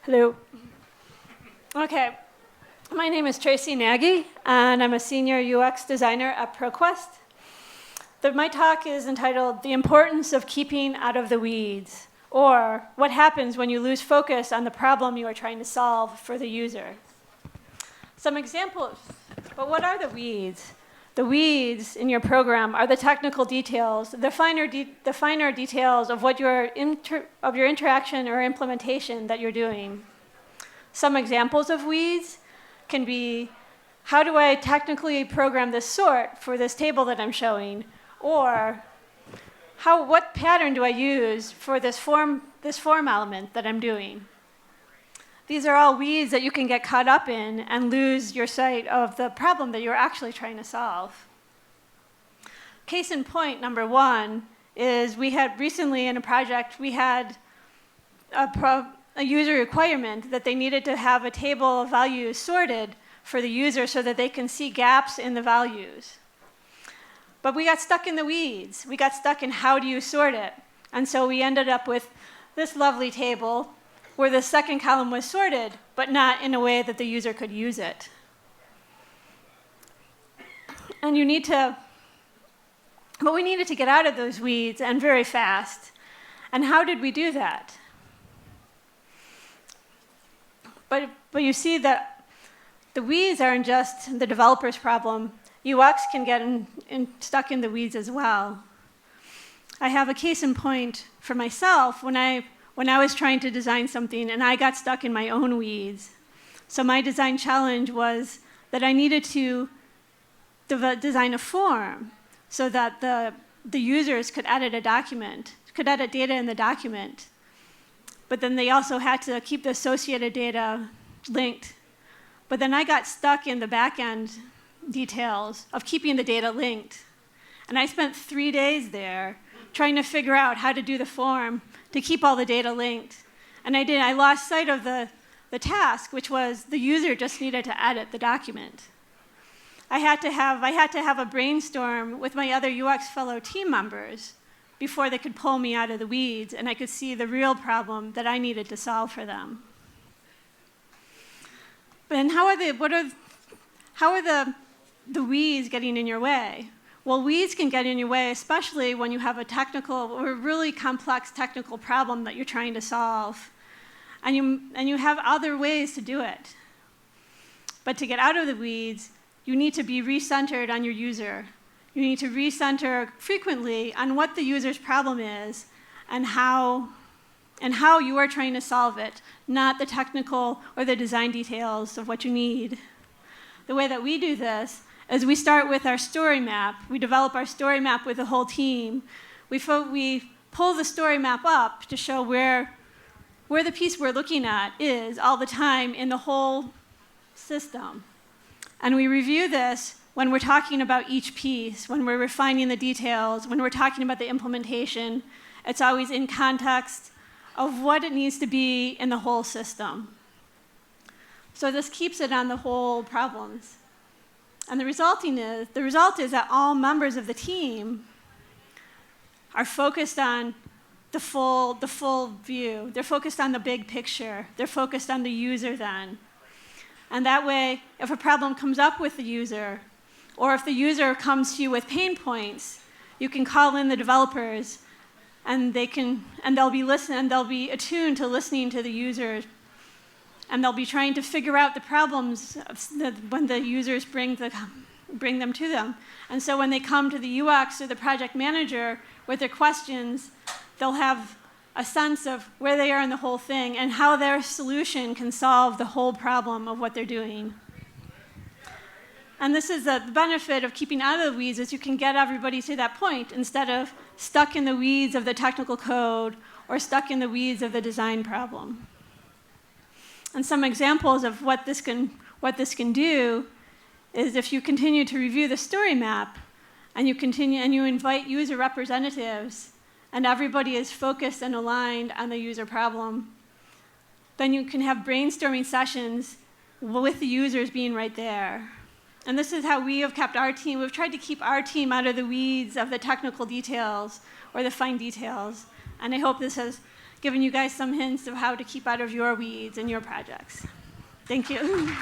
Hello. Okay, my name is Tracy Nagy, and I'm a senior UX designer at ProQuest. My talk is entitled The Importance of Keeping Out of the Weeds, or What Happens When You Lose Focus on the Problem You are Trying to Solve for the User. Some examples, but what are the weeds? The weeds in your program are the technical details, the finer details of what your interaction or implementation that you're doing. Some examples of weeds can be, how do I technically program this sort for this table that I'm showing? Or what pattern do I use for this form element that I'm doing? These are all weeds that you can get caught up in and lose your sight of the problem that you're actually trying to solve. Case in point, number one, is we had recently in a project, we had a user requirement that they needed to have a table of values sorted for the user so that they can see gaps in the values. But we got stuck in the weeds. We got stuck in how do you sort it. And so we ended up with this lovely table where the second column was sorted, but not in a way that the user could use it. And we needed to get out of those weeds, and very fast. And how did we do that? But you see that the weeds aren't just the developer's problem. UX can get stuck in the weeds as well. I have a case in point for myself when I was trying to design something and I got stuck in my own weeds. So my design challenge was that I needed to design a form so that the users could edit data in the document. But then they also had to keep the associated data linked. But then I got stuck in the back-end details of keeping the data linked. And I spent 3 days there trying to figure out how to do the form to keep all the data linked. And I lost sight of the task, which was the user just needed to edit the document. I had to have a brainstorm with my other UX fellow team members before they could pull me out of the weeds and I could see the real problem that I needed to solve for them. And how are the weeds getting in your way? Well, weeds can get in your way, especially when you have a technical or really complex technical problem that you're trying to solve. And you have other ways to do it. But to get out of the weeds, you need to be recentered on your user. You need to recenter frequently on what the user's problem is and how you are trying to solve it, not the technical or the design details of what you need. The way that we do this is we start with our story map. We develop our story map with the whole team. We pull the story map up to show where the piece we're looking at is all the time in the whole system. And we review this when we're talking about each piece, when we're refining the details, when we're talking about the implementation. It's always in context of what it needs to be in the whole system. So this keeps it on the whole problems. And the result is that all members of the team are focused on the full view. They're focused on the big picture. They're focused on the user then. And that way, if a problem comes up with the user, or if the user comes to you with pain points, you can call in the developers and they'll be attuned to listening to the user, and they'll be trying to figure out the problems when the users bring them to them. And so when they come to the UX or the project manager with their questions, they'll have a sense of where they are in the whole thing and how their solution can solve the whole problem of what they're doing. And this is the benefit of keeping out of the weeds, is you can get everybody to that point instead of stuck in the weeds of the technical code or stuck in the weeds of the design problem. And some examples of what this can do is if you continue to review the story map and you invite user representatives and everybody is focused and aligned on the user problem, then you can have brainstorming sessions with the users being right there. And this is how we have kept our team. We've tried to keep our team out of the weeds of the technical details or the fine details And I hope this has given you guys some hints of how to keep out of your weeds in your projects. Thank you.